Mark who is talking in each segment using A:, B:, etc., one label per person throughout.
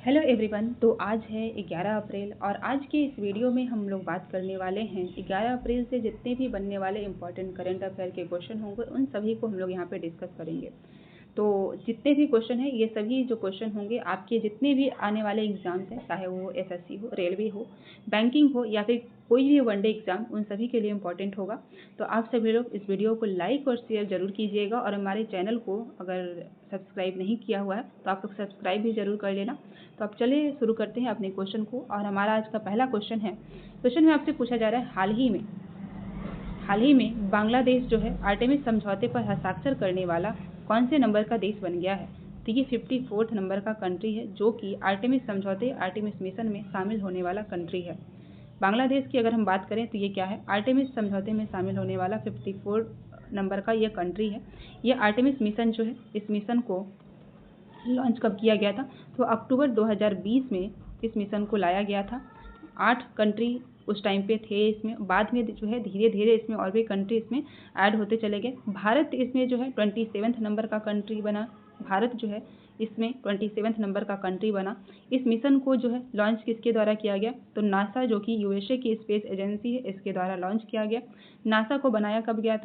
A: Hello everyone. तो आज है 11 अप्रैल और आज के इस वीडियो में हम लोग बात करने वाले हैं 11 अप्रैल से जितने भी बनने वाले इंपॉर्टेंट करंट अफेयर के क्वेश्चन होंगे उन सभी को हम लोग यहाँ पे डिस्कस करेंगे। तो जितने भी क्वेश्चन हैं ये सभी जो क्वेश्चन होंगे आपके जितने भी आने वाले एग्जाम्स हैं, चाहे वो एसएससी हो, रेलवे हो, बैंकिंग हो या फिर कोई भी वनडे एग्जाम, उन सभी के लिए इम्पॉर्टेंट होगा। तो आप सभी लोग इस वीडियो को लाइक और शेयर जरूर कीजिएगा और हमारे चैनल को अगर सब्सक्राइब नहीं किया हुआ है तो आप लोग सब्सक्राइब भी जरूर कर लेना। तो अब चलिए शुरू करते हैं अपने क्वेश्चन को। और हमारा आज का पहला क्वेश्चन है, क्वेश्चन में आपसे पूछा जा रहा है हाल ही में बांग्लादेश जो है आर्टेमिस समझौते पर हस्ताक्षर करने वाला कौन से नंबर का देश बन गया है। तो ये 54 नंबर का कंट्री है जो कि आर्टेमिस समझौते आर्टेमिस मिशन में शामिल होने वाला कंट्री है। बांग्लादेश की अगर हम बात करें तो ये क्या है, आर्टेमिस समझौते में शामिल होने वाला 54 नंबर का ये कंट्री है। ये आर्टेमिस मिशन जो है, इस मिशन को लॉन्च कब किया गया था, तो अक्टूबर 2020 में इस मिशन को लाया गया था। 8 कंट्री उस टाइम पे थे इसमें। बाद में जो है धीरे धीरे इसमें और भी कंट्री इसमें ऐड होते चले गए। भारत इसमें जो है 27 नंबर का कंट्री बना। भारत जो है इसमें 27 नंबर का कंट्री बना। इस मिशन को जो है लॉन्च किसके द्वारा किया गया, तो नासा जो कि यूएसए की स्पेस एजेंसी है, इसके द्वारा लॉन्च किया गया। नासा को बनाया कब गया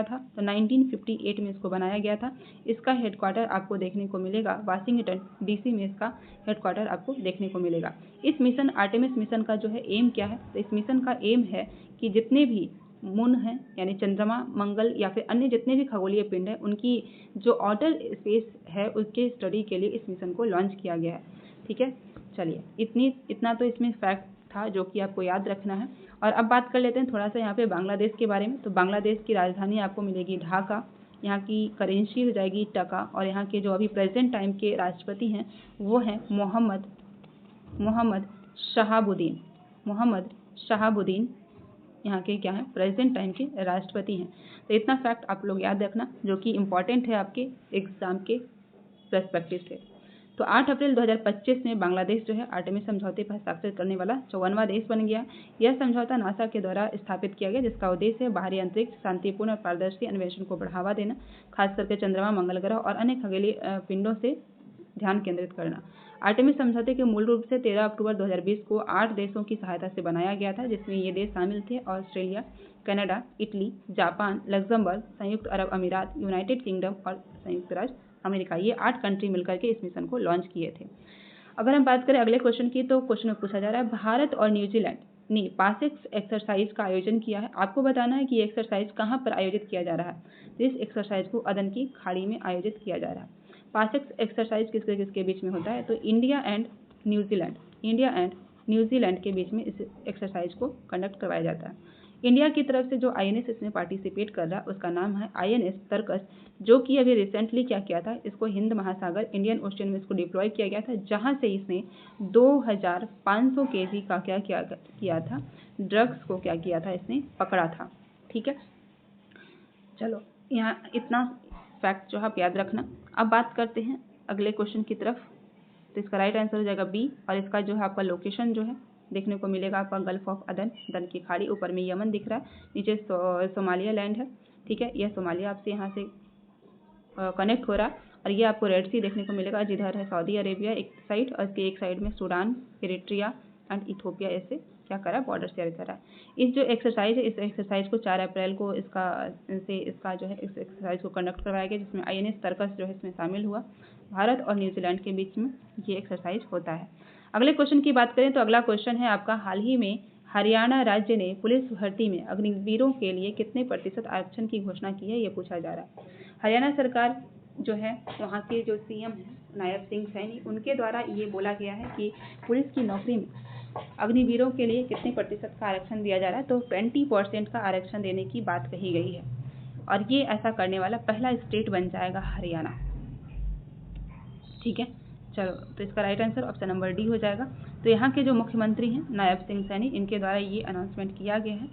A: था, तो 1958 में इसको बनाया गया था। इसका हेडक्वार्टर आपको देखने को मिलेगा वाशिंगटन डीसी में, इसका हेडक्वार्टर आपको देखने को मिलेगा। इस मिशन आर्टेमिस मिशन का जो है एम क्या है, तो इस मिशन का एम है कि जितने भी मून हैं यानी चंद्रमा, मंगल या फिर अन्य जितने भी खगोलीय पिंड हैं, उनकी जो आउटर स्पेस है उसके स्टडी के लिए इस मिशन को लॉन्च किया गया है। ठीक है, चलिए इतना तो इसमें फैक्ट था जो कि आपको याद रखना है। और अब बात कर लेते हैं थोड़ा सा यहाँ पे बांग्लादेश के बारे में। तो बांग्लादेश की राजधानी आपको मिलेगी ढाका, यहाँ की करेंसी हो जाएगी टका, और यहाँ के जो अभी प्रेजेंट टाइम के राष्ट्रपति हैं वो हैं मोहम्मद शहाबुद्दीन यहाँ के क्या है, प्रेजेंट टाइम के राष्ट्रपति हैं। तो इतना फैक्ट आप लोग याद रखना जो कि इम्पॉर्टेंट है आपके एग्जाम के पर्सपेक्टिव से। तो 8 अप्रैल 2025 में बांग्लादेश जो है आर्टेमिस समझौते पर हस्ताक्षर करने वाला 54वां देश बन गया। यह समझौता नासा के द्वारा स्थापित किया गया, जिसका उद्देश्य है बाहरी अंतरिक्ष शांतिपूर्ण और पारदर्शी अन्वेषण को बढ़ावा देना, खास करके चंद्रमा, मंगल ग्रह और अन्य खगोलीय पिंडों से ध्यान केंद्रित करना। आर्टेमिस समझौते के मूल रूप से 13 अक्टूबर 2020 को 8 देशों की सहायता से बनाया गया था, जिसमें ये देश शामिल थे Australia, Canada, Italy, Japan, Luxembourg, संयुक्त अरब अमीरात, यूनाइटेड किंगडम और संयुक्त राज्य अमेरिका। ये 8 कंट्री मिलकर के इस मिशन को लॉन्च किए थे। अगर हम बात करें अगले क्वेश्चन की, तो क्वेश्चन में पूछा जा रहा है भारत और न्यूजीलैंड ने पासेक्स एक्सरसाइज का आयोजन किया है। आपको बताना है कि ये एक्सरसाइज कहाँ पर आयोजित किया जा रहा है। इस एक्सरसाइज को अदन की खाड़ी में आयोजित किया जा रहा है। पासेक्स एक्सरसाइज किसके किसके बीच में होता है, तो इंडिया एंड न्यूजीलैंड के बीच में इस एक्सरसाइज को कंडक्ट करवाया जाता है। इंडिया की तरफ से जो आईएनएस इसमें पार्टिसिपेट कर रहा है उसका नाम है आईएनएस तरकस, जो कि अभी रिसेंटली क्या किया था, इसको हिंद महासागर इंडियन ओशियन में इसको डिप्लॉय किया गया था, जहां से इसने 2500 केजी का क्या किया था, ड्रग्स को क्या किया था, इसने पकड़ा था। ठीक है, चलो यहाँ इतना फैक्ट जो आप याद रखना। अब बात करते हैं अगले क्वेश्चन की तरफ। तो इसका राइट आंसर हो जाएगा बी, और इसका जो है आपका लोकेशन जो है देखने को मिलेगा आपका गल्फ ऑफ अदन की खाड़ी। ऊपर में यमन दिख रहा है, नीचे सोमालिया लैंड है। ठीक है, यह सोमालिया आपसे यहाँ से कनेक्ट हो रहा है, और ये आपको रेड सी देखने को मिलेगा, जिधर है सऊदी अरेबिया एक साइड, और इसके एक साइड में सूडान, इरिट्रिया एंड इथोपिया ऐसे क्या करा है, बॉर्डर शेयर करा है। इस जो एक्सरसाइज है, इस एक्सरसाइज को 4 अप्रैल को इसका जो है इस एक्सरसाइज को कंडक्ट करवाया गया, जिसमें आईएनएस तरकस जो है इसमें शामिल हुआ। भारत और न्यूजीलैंड के बीच में ये एक्सरसाइज होता है। अगले क्वेश्चन की बात करें तो अगला क्वेश्चन है आपका, हाल ही में हरियाणा राज्य ने पुलिस भर्ती में अग्निवीरों के लिए कितने प्रतिशत आरक्षण की घोषणा की है, ये पूछा जा रहा है। हरियाणा सरकार जो है, वहाँ के जो सीएम हैं नायब सिंह सैनी, उनके द्वारा ये बोला गया है कि पुलिस की नौकरी में अग्निवीरों के लिए कितने प्रतिशत का आरक्षण दिया जा रहा है, तो 20% का आरक्षण देने की बात कही गई है, और ये ऐसा करने वाला पहला स्टेट बन जाएगा हरियाणा। ठीक है, चलो तो इसका right answer option number D हो जाएगा। तो यहाँ के जो मुख्यमंत्री हैं नायब सिंह सैनी, इनके द्वारा ये अनाउंसमेंट किया गया है।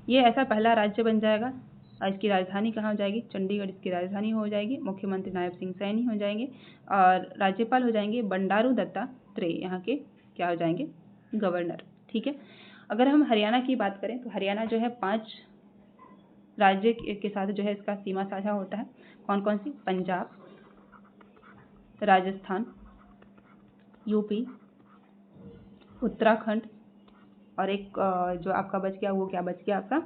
A: ये ऐसा पहला राज्य बन जाएगा। और इसकी राजधानी कहाँ हो जाएगी, चंडीगढ़ इसकी राजधानी हो जाएगी। मुख्यमंत्री नायब सिंह सैनी हो जाएंगे, और राज्यपाल हो जाएंगे बंडारू दत्तात्रेय, यहाँ के क्या हो जाएंगे, गवर्नर। ठीक है, अगर हम हरियाणा की बात करें तो हरियाणा जो है 5 राज्य के साथ जो है इसका सीमा साझा होता है। कौन कौन सी, पंजाब, राजस्थान, यूपी, उत्तराखंड, और एक जो आपका बच गया वो क्या बच गया आपका,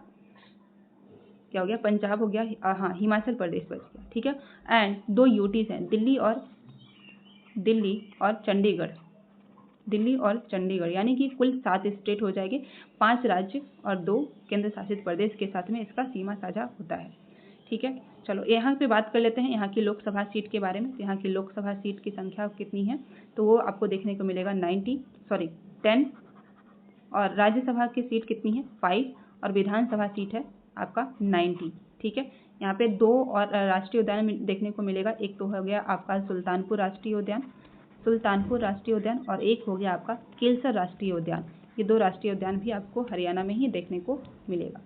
A: क्या हो गया, पंजाब हो गया, हाँ हिमाचल प्रदेश बच गया, ठीक है। एंड 2 यूटीज हैं, दिल्ली और चंडीगढ़, दिल्ली और चंडीगढ़, यानी कि कुल 7 स्टेट हो जाएंगे, 5 राज्य और 2 केंद्र शासित प्रदेश के साथ में इसका सीमा साझा होता है, ठीक है। चलो यहाँ पे बात कर लेते हैं यहाँ की लोकसभा सीट के बारे में। तो यहाँ की लोकसभा सीट की संख्या कितनी है, तो वो आपको देखने को मिलेगा 10, और राज्यसभा की सीट कितनी है 5, और विधानसभा सीट है आपका 90, ठीक है। यहाँ पे 2 और राष्ट्रीय उद्यान देखने को मिलेगा, एक तो हो गया आपका सुल्तानपुर राष्ट्रीय उद्यान, और एक हो गया आपका केलसर राष्ट्रीय उद्यान। ये 2 राष्ट्रीय उद्यान भी आपको हरियाणा में ही देखने को मिलेगा।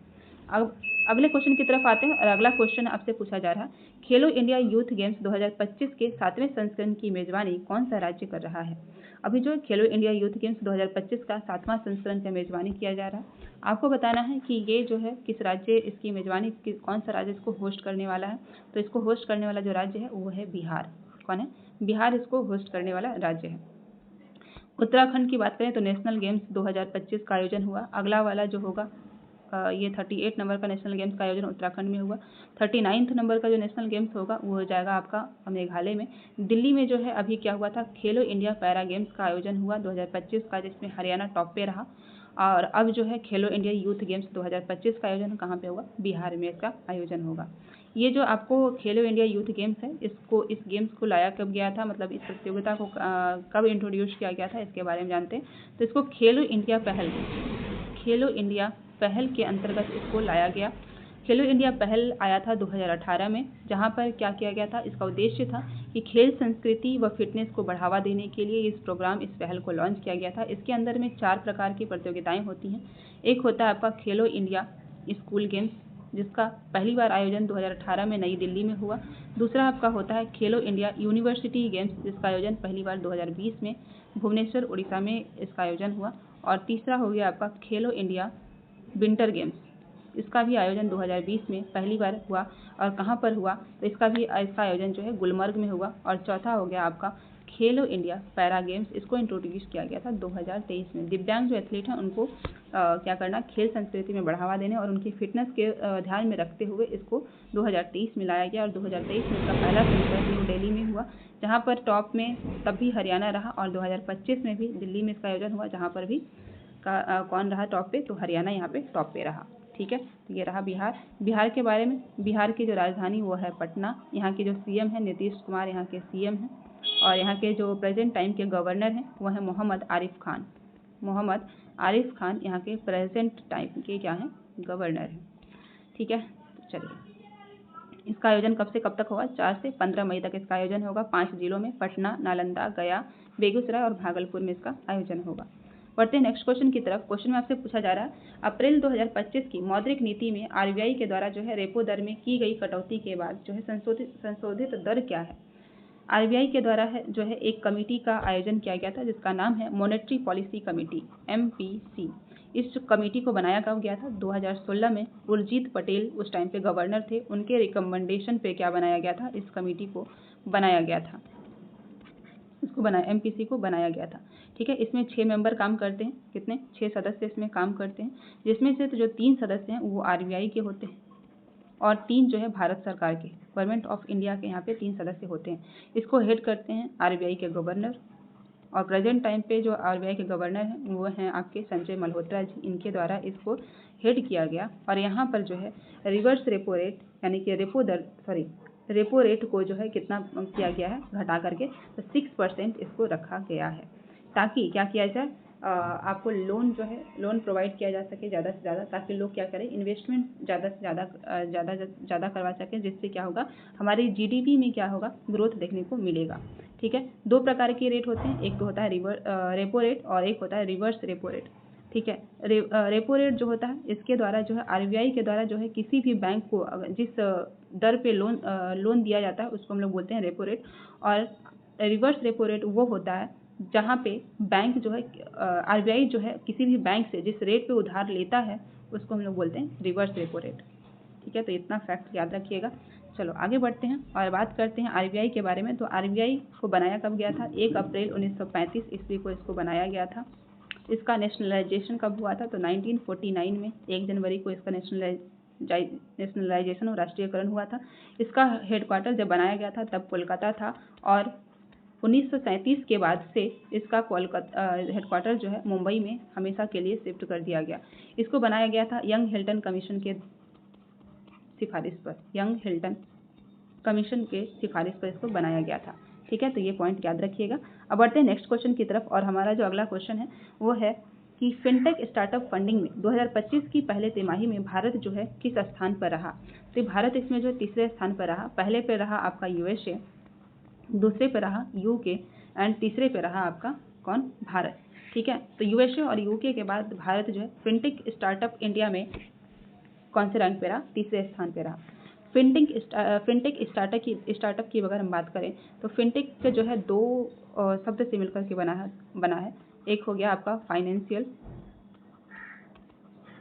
A: अब अगले क्वेश्चन की तरफ आते हैं, और अगला क्वेश्चन आपसे पूछा जा रहा है, खेलो इंडिया यूथ गेम्स 2025 के 7वें संस्करण की मेजबानी कौन सा राज्य कर रहा है। अभी जो खेलो इंडिया यूथ गेम्स 2025 का 7वां संस्करण का मेजबानी किया जा रहा है, आपको बताना है कि ये जो है किस राज्य इसकी मेजबानी, कौन सा राज्य इसको होस्ट करने वाला है। तो इसको होस्ट करने वाला जो राज्य है वो है बिहार। कौन है, बिहार इसको होस्ट करने वाला राज्य है। उत्तराखंड की बात करें तो नेशनल गेम्स 2025 का आयोजन हुआ। अगला वाला जो होगा ये 38 नंबर का नेशनल गेम्स का आयोजन उत्तराखंड में हुआ। 39 नंबर का जो नेशनल गेम्स होगा वो हो जाएगा आपका मेघालय में। दिल्ली में जो है अभी क्या हुआ था, खेलो इंडिया पैरा गेम्स का आयोजन हुआ 2025 का, जिसमें हरियाणा टॉप पे रहा। और अब जो है खेलो इंडिया यूथ गेम्स 2025 का आयोजन कहाँ पे होगा, बिहार में इसका आयोजन होगा। ये जो आपको खेलो इंडिया यूथ गेम्स है, इस गेम्स को लाया कब गया था, मतलब इस प्रतियोगिता को कब इंट्रोड्यूस किया गया था, इसके बारे में जानते हैं। तो इसको खेलो इंडिया पहल के अंतर्गत इसको लाया गया। खेलो इंडिया पहल आया था 2018 में, जहां पर क्या किया गया था, इसका उद्देश्य था कि खेल संस्कृति व फिटनेस को बढ़ावा देने के लिए इस पहल को लॉन्च किया गया था। इसके अंदर में 4 प्रकार की प्रतियोगिताएं होती हैं। एक होता है आपका खेलो इंडिया स्कूल गेम्स, जिसका पहली बार आयोजन 2018 में नई दिल्ली में हुआ। दूसरा आपका होता है खेलो इंडिया यूनिवर्सिटी गेम्स, जिसका आयोजन पहली बार 2020 में भुवनेश्वर उड़ीसा में इसका आयोजन हुआ। और तीसरा हो गया आपका खेलो इंडिया विंटर गेम्स, इसका भी आयोजन 2020 में पहली बार हुआ। और कहाँ पर हुआ, तो इसका आयोजन जो है गुलमर्ग में हुआ। और चौथा हो गया आपका खेलो इंडिया पैरा गेम्स, इसको इंट्रोड्यूस किया गया था 2023 में। दिव्यांग जो एथलीट हैं उनको क्या करना, खेल संस्कृति में बढ़ावा देने और उनकी फिटनेस के ध्यान में रखते हुए इसको 2023 में लाया गया। और 2023 में इसका पहला संस्करण न्यू दिल्ली में हुआ, जहाँ पर टॉप में तब भी हरियाणा रहा। और 2025 में भी दिल्ली में इसका आयोजन हुआ, जहाँ पर भी कौन रहा टॉप पे, तो हरियाणा यहाँ पे टॉप पे रहा, ठीक है। ये रहा बिहार के बारे में। बिहार की जो राजधानी वो है पटना। यहाँ के जो सीएम है नीतीश कुमार, यहाँ के सीएम हैं। और यहाँ के जो प्रेजेंट टाइम के गवर्नर हैं वो है मोहम्मद आरिफ खान यहाँ के प्रेजेंट टाइम के क्या हैं, गवर्नर हैं, ठीक है। तो चलिए, इसका आयोजन कब से कब तक होगा, 4 से 15 मई तक इसका आयोजन होगा। 5 जिलों में, पटना, नालंदा, गया, बेगूसराय और भागलपुर में इसका आयोजन होगा। बढ़ते हैं नेक्स्ट क्वेश्चन की तरफ। क्वेश्चन में आपसे पूछा जा रहा है, अप्रैल 2025 की मौद्रिक नीति में आरबीआई के द्वारा जो है रेपो दर में की गई कटौती के बाद जो है संशोधित दर क्या है। आरबीआई के द्वारा जो है एक कमेटी का आयोजन किया गया था, जिसका नाम है मॉनेटरी पॉलिसी कमेटी, MPC। इस कमेटी को बनाया कब गया था, 2016 में। उर्जित पटेल उस टाइम पे गवर्नर थे, उनके रिकमेंडेशन पे क्या बनाया गया था, इस कमेटी को बनाया गया था, MPC को बनाया गया था, ठीक है। इसमें 6 मेंबर काम करते हैं, कितने, 6 सदस्य इसमें काम करते हैं, जिसमें से तो जो 3 सदस्य हैं वो आरबीआई के होते हैं और 3 जो है भारत सरकार के, गवर्नमेंट ऑफ इंडिया के यहाँ पे 3 सदस्य होते हैं। इसको हेड करते हैं आरबीआई के गवर्नर, और प्रेजेंट टाइम पे जो आरबीआई के गवर्नर हैं वो हैं आपके संजय मल्होत्रा जी, इनके द्वारा इसको हेड किया गया। और यहाँ पर जो है रिवर्स रेपो रेट, यानी कि रेपो रेट को जो है कितना किया गया है, घटा करके, तो 6% इसको रखा गया है, ताकि क्या किया जाए, आपको लोन प्रोवाइड किया जा सके ज़्यादा से ज़्यादा, ताकि लोग क्या करें, इन्वेस्टमेंट ज़्यादा से ज़्यादा करवा सकें, जिससे क्या होगा, हमारी जीडीपी में क्या होगा, ग्रोथ देखने को मिलेगा, ठीक है। 2 प्रकार के रेट होते हैं, एक तो होता है रेपो रेट और एक होता है रिवर्स रेपो रेट, ठीक है। रेपो रेट जो होता है, इसके द्वारा जो है आरबीआई के द्वारा जो है किसी भी बैंक को जिस दर पे लोन दिया जाता है उसको हम लोग बोलते हैं रेपो रेट। और रिवर्स रेपो रेट वो होता है जहाँ पे बैंक जो है आरबीआई जो है किसी भी बैंक से जिस रेट पे उधार लेता है उसको हम लोग बोलते हैं रिवर्स रेपो रेट, ठीक है। तो इतना फैक्ट याद रखिएगा। चलो आगे बढ़ते हैं और बात करते हैं आरबीआई के बारे में। तो आरबीआई को बनाया कब गया था, 1 अप्रैल 1935 ईस्वी को इसको बनाया गया था। इसका नेशनलाइजेशन कब हुआ था? तो 1949 में 1 जनवरी को इसका नेशनलाइजेशन और राष्ट्रीयकरण हुआ था। इसका हेडक्वार्टर जब बनाया गया था तब कोलकाता था और 1937 के बाद से इसका हेडक्वार्टर जो है मुंबई में हमेशा के लिए शिफ्ट कर दिया गया। इसको बनाया गया था यंग हिल्टन कमीशन के सिफारिश पर, यंग हिल्टन कमीशन के सिफारिश पर इसको बनाया गया था। ठीक है, तो ये पॉइंट याद रखिएगा। अब बढ़ते हैं नेक्स्ट क्वेश्चन की तरफ और हमारा जो अगला क्वेश्चन है वो है कि फिनटेक स्टार्टअप फंडिंग में 2025 की पहले तिमाही में भारत जो है किस स्थान पर रहा? तो भारत इसमें जो तीसरे स्थान पर रहा। पहले पे रहा आपका यूएसए, दूसरे पे रहा यूके एंड तीसरे पे रहा आपका कौन? भारत। ठीक है, तो यूएसए और यूके के बाद भारत जो है फिनटेक स्टार्टअप इंडिया में कौन से रैंक पे रहा? तीसरे स्थान पे रहा। फिनटेक स्टार्टअप की अगर हम बात करें तो फिनटेक के जो है 2 शब्द से मिलकर के बना है। एक हो गया आपका फाइनेंशियल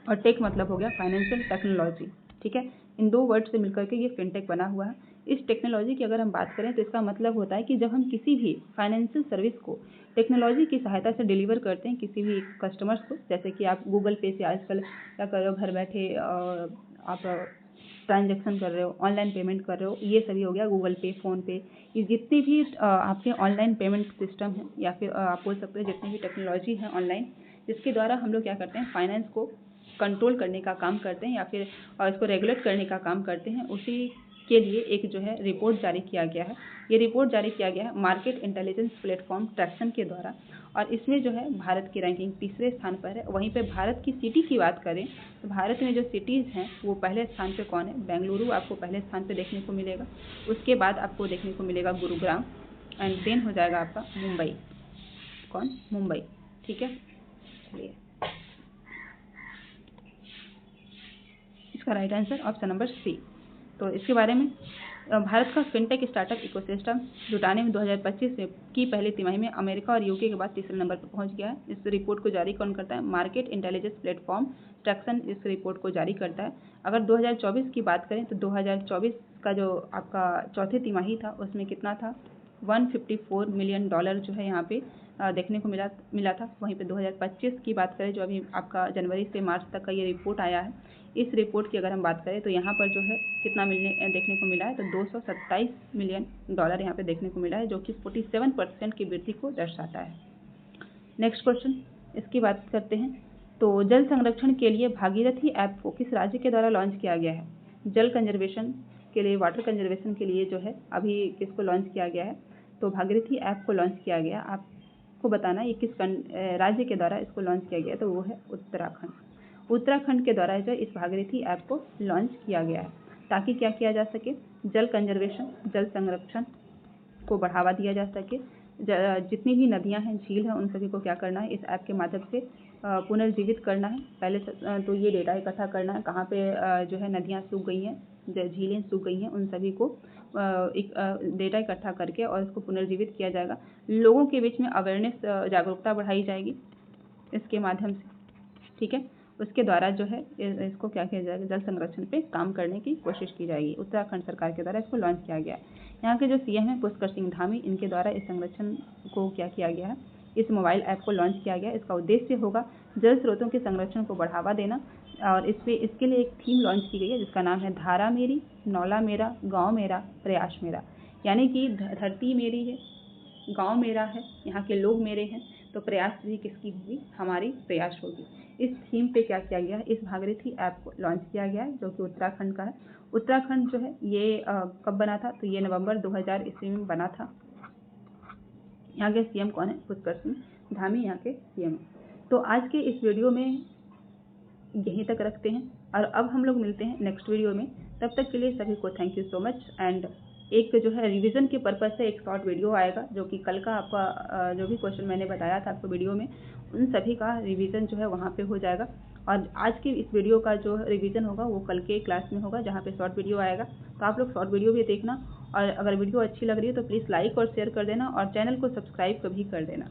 A: और टेक मतलब हो गया फाइनेंशियल टेक्नोलॉजी। ठीक है, इन 2 वर्ड से मिलकर के ये फिनटेक बना हुआ है। इस टेक्नोलॉजी की अगर हम बात करें तो इसका मतलब होता है कि जब हम किसी भी फाइनेंशियल सर्विस को टेक्नोलॉजी की सहायता से डिलीवर करते हैं किसी भी कस्टमर्स को, जैसे कि आप गूगल पे से आजकल क्या कर रहे हो, घर बैठे आप ट्रांजैक्शन कर रहे हो, ऑनलाइन पेमेंट कर रहे हो, ये सभी हो गया गूगल पे, फ़ोन पे, ये जितने भी आपके ऑनलाइन पेमेंट सिस्टम हैं या फिर आप बोल सकते हो जितनी भी टेक्नोलॉजी है ऑनलाइन, जिसके द्वारा हम लोग क्या करते हैं, फाइनेंस को कंट्रोल करने का काम करते हैं या फिर इसको रेगुलेट करने का काम करते हैं। उसी के लिए एक जो है रिपोर्ट जारी किया गया है। ये रिपोर्ट जारी किया गया है मार्केट इंटेलिजेंस प्लेटफॉर्म ट्रैक्सन के द्वारा और इसमें जो है भारत की रैंकिंग तीसरे स्थान पर है। वहीं पे भारत की सिटी की बात करें तो भारत में जो सिटीज़ हैं वो पहले स्थान पे कौन है? बेंगलुरु आपको पहले स्थान पे देखने को मिलेगा। उसके बाद आपको देखने को मिलेगा गुरुग्राम एंड देन हो जाएगा आपका मुंबई। कौन? मुंबई। ठीक है, चलिए इसका right answer option number C. तो इसके बारे में भारत का फिनटेक स्टार्टअप इकोसिस्टम जुटाने में 2025 में की पहली तिमाही में अमेरिका और यूके के बाद तीसरे नंबर पर पहुंच गया है। इस रिपोर्ट को जारी कौन करता है? मार्केट इंटेलिजेंस प्लेटफॉर्म ट्रैक्सन इस रिपोर्ट को जारी करता है। अगर 2024 की बात करें तो 2024 का जो आपका चौथी तिमाही था उसमें कितना था? $154 मिलियन जो है यहाँ पे देखने को मिला था। वहीं पे 2025 की बात करें जो अभी आपका जनवरी से मार्च तक का ये रिपोर्ट आया है, इस रिपोर्ट की अगर हम बात करें तो यहाँ पर जो है कितना देखने को मिला है? तो $227 मिलियन यहाँ पे देखने को मिला है, जो कि 47% की वृद्धि को दर्शाता है। नेक्स्ट क्वेश्चन इसकी बात करते हैं। तो जल संरक्षण के लिए भागीरथी ऐप को किस राज्य के द्वारा लॉन्च किया गया है? जल कंजर्वेशन के लिए, वाटर कंजर्वेशन के लिए जो है अभी किसको लॉन्च किया गया है? तो भागीरथी ऐप को लॉन्च किया गया। आपको बताना ये किस राज्य के द्वारा इसको लॉन्च किया गया? तो वो है उत्तराखंड। उत्तराखंड के द्वारा जो इस भागीरथी ऐप को लॉन्च किया गया है ताकि क्या किया जा सके? जल कंजर्वेशन, जल संरक्षण को बढ़ावा दिया जा सके। जितनी भी नदियां हैं, झील हैं, उन सभी को क्या करना है? इस ऐप के माध्यम से पुनर्जीवित करना है। पहले तो ये डेटा इकट्ठा करना है कहाँ पे जो है नदियाँ सूख गई हैं, झीलें सूख गई हैं, उन सभी को एक डेटा इकट्ठा करके और इसको पुनर्जीवित किया जाएगा। लोगों के बीच में अवेयरनेस, जागरूकता बढ़ाई जाएगी इसके माध्यम से। ठीक है, उसके द्वारा जो है इसको क्या किया जाएगा? जल संरक्षण पे काम करने की कोशिश की जाएगी। उत्तराखंड सरकार के द्वारा इसको लॉन्च किया गया है। यहाँ के जो सीएम हैं पुष्कर सिंह धामी, इनके द्वारा इस संरक्षण को क्या किया गया है? इस मोबाइल ऐप को लॉन्च किया गया। इसका उद्देश्य होगा जल स्रोतों के संरक्षण को बढ़ावा देना और इसके लिए एक थीम लॉन्च की गई है जिसका नाम है धारा मेरी, नौला मेरा, गाँव मेरा, प्रयास मेरा। यानी कि धरती मेरी है, गाँव मेरा है, यहाँ के लोग मेरे हैं, तो प्रयास भी किसकी होगी? हमारी प्रयास होगी। इस थीम पे क्या किया गया है? इस भागीरथी ऐप को लॉन्च किया गया है जो कि उत्तराखंड का है। उत्तराखंड जो है ये कब बना था? तो ये नवंबर 2000 ईस्वी में बना था। यहाँ के सीएम कौन है? पुष्कर सिंह धामी यहाँ के सीएम है। तो आज के इस वीडियो में यहीं तक रखते हैं और अब हम लोग मिलते हैं नेक्स्ट वीडियो में। तब तक के लिए सभी को thank you so much. And एक जो है रिवीजन के पर्पज़ से एक शॉर्ट वीडियो आएगा जो कि कल का आपका जो भी क्वेश्चन मैंने बताया था आपको वीडियो में, उन सभी का रिवीजन जो है वहाँ पे हो जाएगा। और आज के इस वीडियो का जो रिवीजन होगा वो कल के क्लास में होगा जहाँ पे शॉर्ट वीडियो आएगा। तो आप लोग शॉर्ट वीडियो भी देखना और अगर वीडियो अच्छी लग रही है तो प्लीज़ लाइक और शेयर कर देना और चैनल को सब्सक्राइब कभी कर देना।